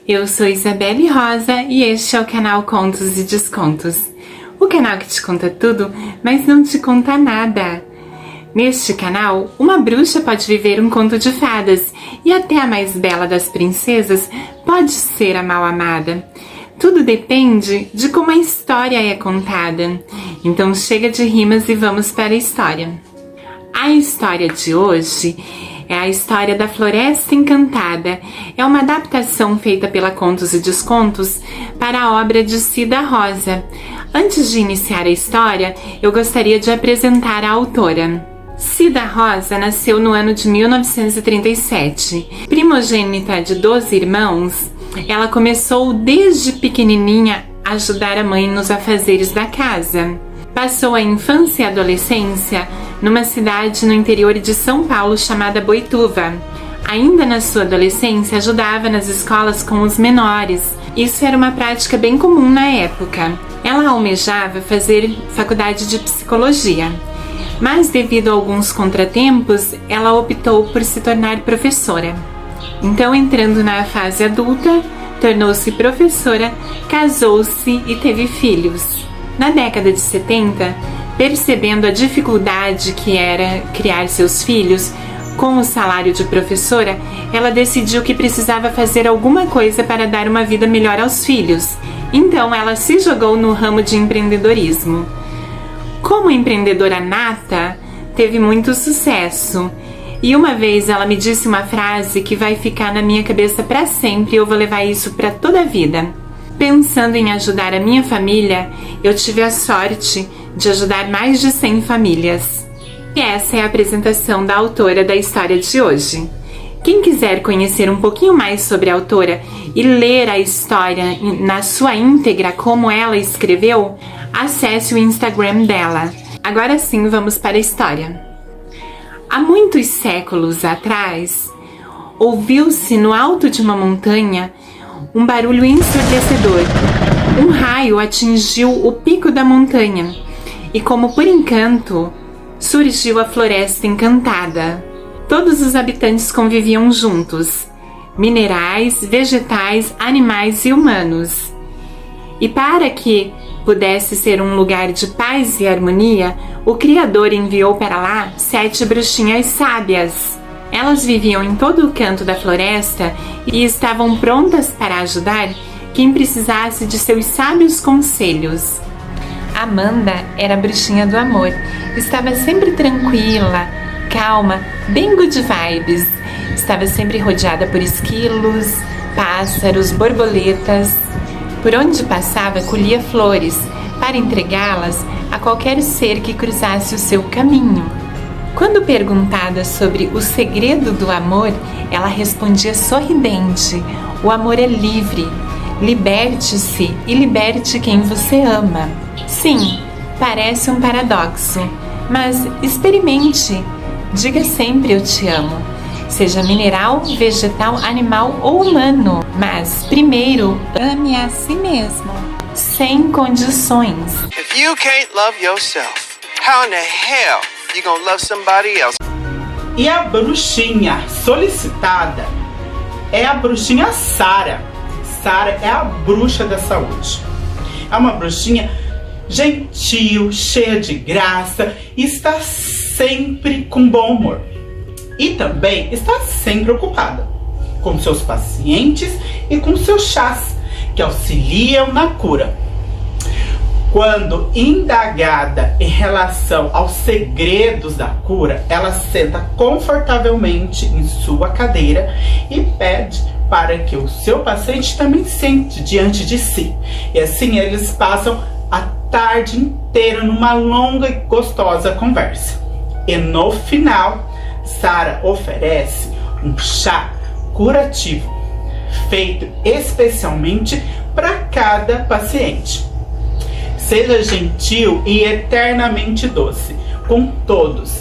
Eu sou Isabelle Rosa e este é o canal Contos e Descontos. O canal que te conta tudo, mas não te conta nada. Neste canal, uma bruxa pode viver um conto de fadas e até a mais bela das princesas pode ser a mal amada. Tudo depende de como a história é contada. Então chega de rimas e vamos para a história. A história de hoje é a história da Floresta Encantada. É uma adaptação feita pela Contos e Descontos para a obra de Cida Rosa. Antes de iniciar a história, eu gostaria de apresentar a autora. Cida Rosa nasceu no ano de 1937. Primogênita de 12 irmãos, ela começou desde pequenininha a ajudar a mãe nos afazeres da casa. Passou a infância e a adolescência numa cidade no interior de São Paulo chamada Boituva. Ainda na sua adolescência, ajudava nas escolas com os menores. Isso era uma prática bem comum na época. Ela almejava fazer faculdade de psicologia, mas devido a alguns contratempos, ela optou por se tornar professora. Então, entrando na fase adulta, tornou-se professora, casou-se e teve filhos. Na década de 70, percebendo a dificuldade que era criar seus filhos com o salário de professora, ela decidiu que precisava fazer alguma coisa para dar uma vida melhor aos filhos. Então ela se jogou no ramo de empreendedorismo. Como empreendedora nata, teve muito sucesso. E uma vez ela me disse uma frase que vai ficar na minha cabeça para sempre e eu vou levar isso para toda a vida. Pensando em ajudar a minha família, eu tive a sorte de ajudar mais de 100 famílias. E essa é a apresentação da autora da história de hoje. Quem quiser conhecer um pouquinho mais sobre a autora e ler a história na sua íntegra como ela escreveu, acesse o Instagram dela. Agora sim, vamos para a história. Há muitos séculos atrás, ouviu-se no alto de uma montanha um barulho ensurdecedor. Um raio atingiu o pico da montanha e, como por encanto, surgiu a Floresta Encantada. Todos os habitantes conviviam juntos, minerais, vegetais, animais e humanos. E para que pudesse ser um lugar de paz e harmonia, o Criador enviou para lá 7 bruxinhas sábias. Elas viviam em todo o canto da floresta e estavam prontas para ajudar quem precisasse de seus sábios conselhos. Amanda era a bruxinha do amor. Estava sempre tranquila, calma, bem good vibes. Estava sempre rodeada por esquilos, pássaros, borboletas. Por onde passava, colhia flores para entregá-las a qualquer ser que cruzasse o seu caminho. Quando perguntada sobre o segredo do amor, ela respondia sorridente: o amor é livre. Liberte-se e liberte quem você ama. Sim, parece um paradoxo, mas experimente. Diga sempre eu te amo. Seja mineral, vegetal, animal ou humano. Mas, primeiro, ame a si mesmo, sem condições. If you can't love yourself, how in the hell you gonna love somebody else? E a bruxinha solicitada é a bruxinha Sara. Sara é a bruxa da saúde. É uma bruxinha gentil, cheia de graça e está sempre com bom humor. E também está sempre ocupada com seus pacientes e com seus chás, que auxiliam na cura. Quando indagada em relação aos segredos da cura, ela senta confortavelmente em sua cadeira e pede para que o seu paciente também sente diante de si. E assim eles passam a tarde inteira numa longa e gostosa conversa. E no final, Sara oferece um chá curativo, feito especialmente para cada paciente. Seja gentil e eternamente doce com todos,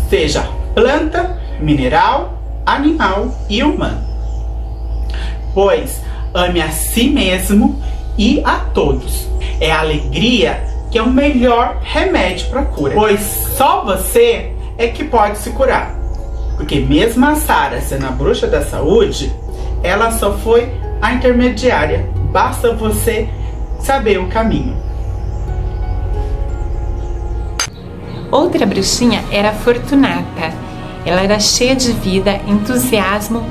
seja planta, mineral, animal e humano. Pois ame a si mesmo e a todos. É a alegria que é o melhor remédio para a cura, pois só você é que pode se curar. Porque mesmo a Sara sendo a bruxa da saúde, ela só foi a intermediária. Basta você saber o caminho. Outra bruxinha era Fortunata. Ela era cheia de vida, entusiasmo,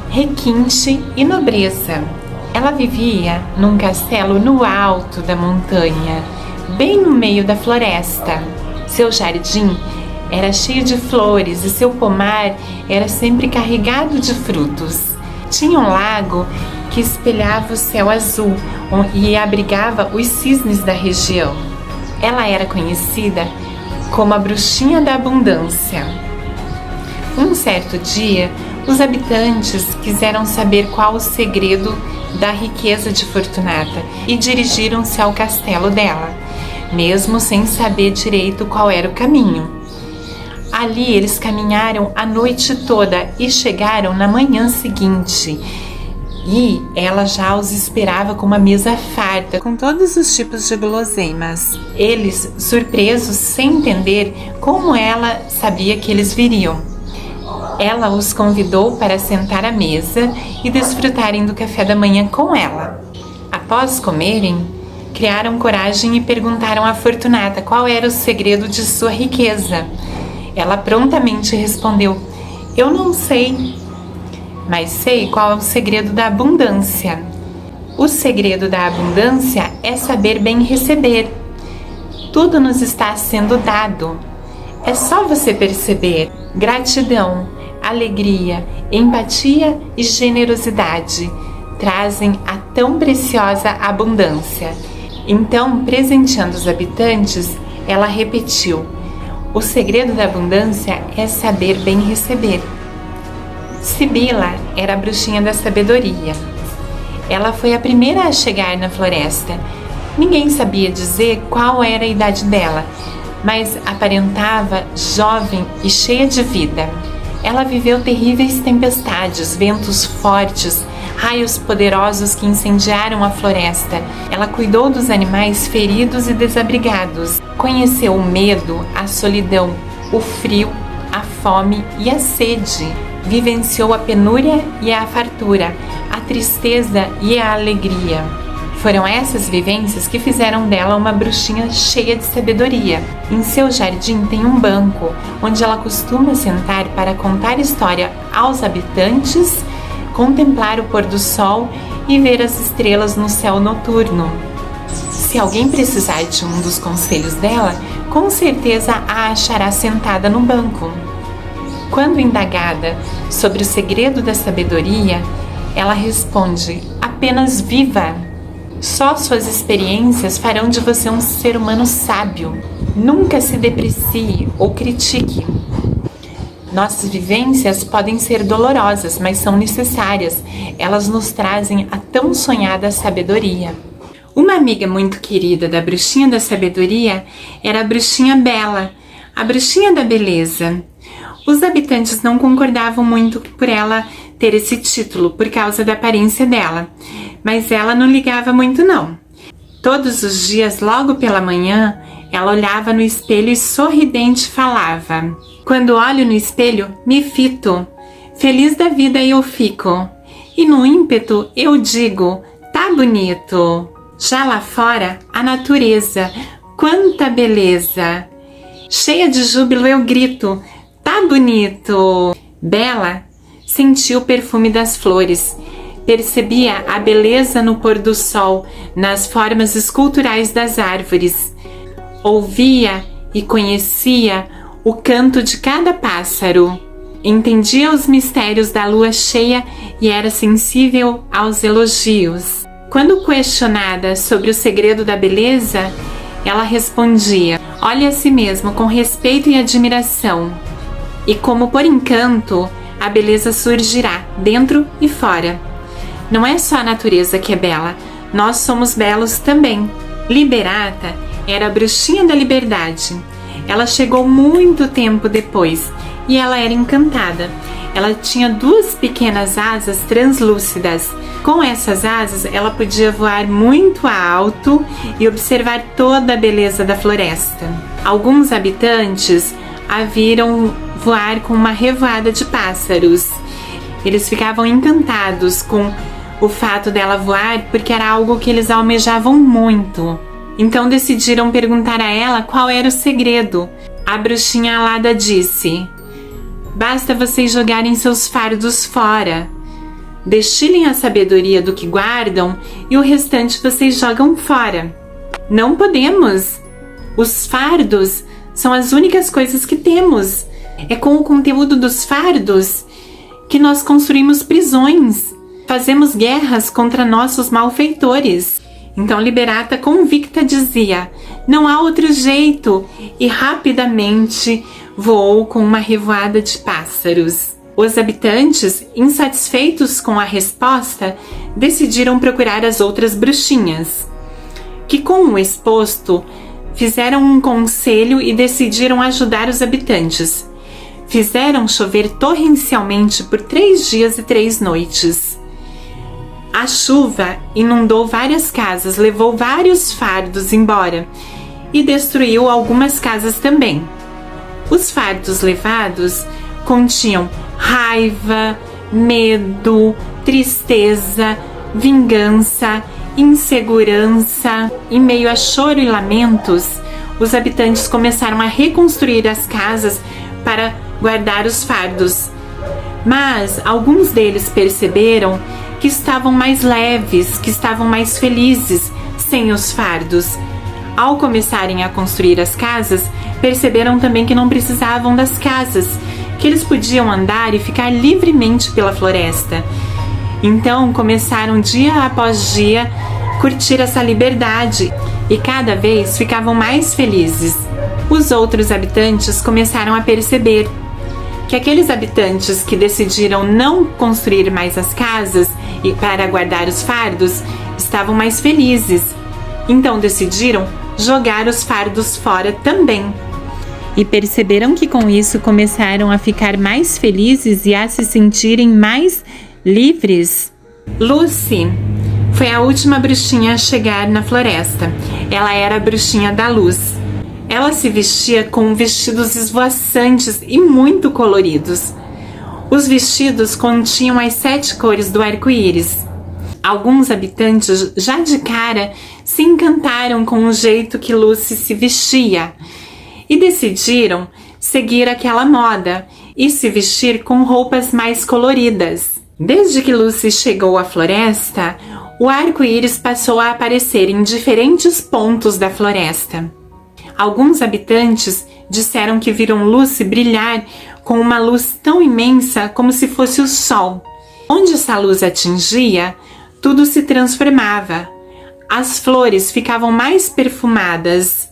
requinte e nobreza. Ela vivia num castelo no alto da montanha, bem no meio da floresta. Seu jardim era cheio de flores e seu pomar era sempre carregado de frutos. Tinha um lago que espelhava o céu azul e abrigava os cisnes da região. Ela era conhecida como a bruxinha da abundância. Um certo dia, os habitantes quiseram saber qual o segredo da riqueza de Fortunata e dirigiram-se ao castelo dela, mesmo sem saber direito qual era o caminho. Ali eles caminharam a noite toda e chegaram na manhã seguinte. E ela já os esperava com uma mesa farta, com todos os tipos de guloseimas. Eles, surpresos, sem entender como ela sabia que eles viriam. Ela os convidou para sentar à mesa e desfrutarem do café da manhã com ela. Após comerem, criaram coragem e perguntaram a Fortunata qual era o segredo de sua riqueza. Ela prontamente respondeu: "Eu não sei, mas sei qual é o segredo da abundância. O segredo da abundância é saber bem receber. Tudo nos está sendo dado. É só você perceber. Gratidão, alegria, empatia e generosidade trazem a tão preciosa abundância." Então, presenteando os habitantes, ela repetiu: "O segredo da abundância é saber bem receber." Sibila era a bruxinha da sabedoria. Ela foi a primeira a chegar na floresta. Ninguém sabia dizer qual era a idade dela, mas aparentava jovem e cheia de vida. Ela viveu terríveis tempestades, ventos fortes, raios poderosos que incendiaram a floresta. Ela cuidou dos animais feridos e desabrigados. Conheceu o medo, a solidão, o frio, a fome e a sede. Vivenciou a penúria e a fartura, a tristeza e a alegria. Foram essas vivências que fizeram dela uma bruxinha cheia de sabedoria. Em seu jardim tem um banco, onde ela costuma sentar para contar história aos habitantes, contemplar o pôr do sol e ver as estrelas no céu noturno. Se alguém precisar de um dos conselhos dela, com certeza a achará sentada no banco. Quando indagada sobre o segredo da sabedoria, ela responde: "Apenas viva. Só suas experiências farão de você um ser humano sábio. Nunca se deprecie ou critique. Nossas vivências podem ser dolorosas, mas são necessárias. Elas nos trazem a tão sonhada sabedoria." Uma amiga muito querida da bruxinha da sabedoria era a bruxinha Bela, a bruxinha da beleza. Os habitantes não concordavam muito por ela ter esse título por causa da aparência dela, mas ela não ligava muito não. Todos os dias, logo pela manhã, ela olhava no espelho e sorridente falava: "Quando olho no espelho, me fito. Feliz da vida eu fico. E no ímpeto eu digo: tá bonito. Já lá fora, a natureza, quanta beleza. Cheia de júbilo eu grito: tá bonito." Bela sentiu o perfume das flores, percebia a beleza no pôr do sol, nas formas esculturais das árvores, ouvia e conhecia o canto de cada pássaro, entendia os mistérios da lua cheia e era sensível aos elogios. Quando questionada sobre o segredo da beleza, ela respondia: "Olhe a si mesmo com respeito e admiração, e como por encanto, a beleza surgirá dentro e fora. Não é só a natureza que é bela, nós somos belos também." Liberata era a bruxinha da liberdade. Ela chegou muito tempo depois e ela era encantada. Ela tinha 2 pequenas asas translúcidas. Com essas asas, ela podia voar muito alto e observar toda a beleza da floresta. Alguns habitantes a viram voar com uma revoada de pássaros. Eles ficavam encantados com o fato dela voar porque era algo que eles almejavam muito. Então decidiram perguntar a ela qual era o segredo. A bruxinha alada disse: basta vocês jogarem seus fardos fora. Destilem a sabedoria do que guardam e o restante vocês jogam fora. Não podemos. Os fardos são as únicas coisas que temos. É com o conteúdo dos fardos que nós construímos prisões. Fazemos guerras contra nossos malfeitores. Então Liberata, convicta, dizia: não há outro jeito, e rapidamente voou com uma revoada de pássaros. Os habitantes, insatisfeitos com a resposta, decidiram procurar as outras bruxinhas, que com o exposto fizeram um conselho e decidiram ajudar os habitantes. Fizeram chover torrencialmente por 3 dias e 3 noites. A chuva inundou várias casas, levou vários fardos embora e destruiu algumas casas também. Os fardos levados continham raiva, medo, tristeza, vingança, insegurança. Em meio a choro e lamentos, os habitantes começaram a reconstruir as casas para guardar os fardos. Mas alguns deles perceberam que estavam mais leves, que estavam mais felizes sem os fardos. Ao começarem a construir as casas, perceberam também que não precisavam das casas, que eles podiam andar e ficar livremente pela floresta. Então começaram dia após dia curtir essa liberdade e cada vez ficavam mais felizes. Os outros habitantes começaram a perceber que aqueles habitantes que decidiram não construir mais as casas e para guardar os fardos estavam mais felizes. Então decidiram jogar os fardos fora também. E perceberam que com isso começaram a ficar mais felizes e a se sentirem mais livres. Lucy foi a última bruxinha a chegar na floresta. Ela era a bruxinha da luz. Ela se vestia com vestidos esvoaçantes e muito coloridos. Os vestidos continham as 7 cores do arco-íris. Alguns habitantes já de cara se encantaram com o jeito que Lucy se vestia e decidiram seguir aquela moda e se vestir com roupas mais coloridas. Desde que Lucy chegou à floresta, o arco-íris passou a aparecer em diferentes pontos da floresta. Alguns habitantes disseram que viram Lucy brilhar com uma luz tão imensa como se fosse o sol. Onde essa luz atingia, tudo se transformava. As flores ficavam mais perfumadas,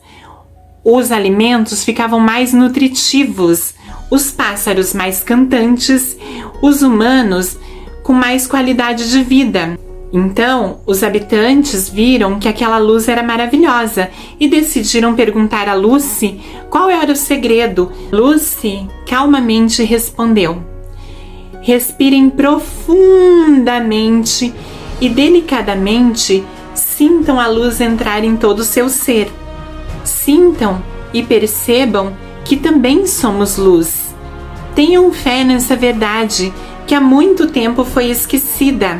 os alimentos ficavam mais nutritivos, os pássaros mais cantantes, os humanos com mais qualidade de vida. Então, os habitantes viram que aquela luz era maravilhosa e decidiram perguntar a Lucy qual era o segredo. Lucy calmamente respondeu: respirem profundamente e delicadamente sintam a luz entrar em todo o seu ser. Sintam e percebam que também somos luz. Tenham fé nessa verdade que há muito tempo foi esquecida.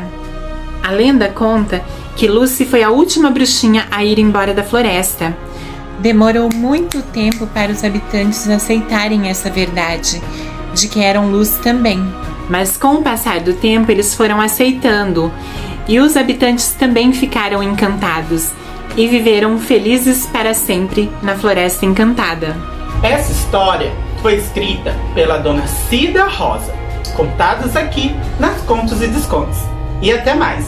A lenda conta que Lucy foi a última bruxinha a ir embora da floresta. Demorou muito tempo para os habitantes aceitarem essa verdade, de que eram luz também. Mas com o passar do tempo eles foram aceitando, e os habitantes também ficaram encantados, e viveram felizes para sempre na Floresta Encantada. Essa história foi escrita pela dona Cida Rosa, contadas aqui nas Contos e Descontos. E até mais!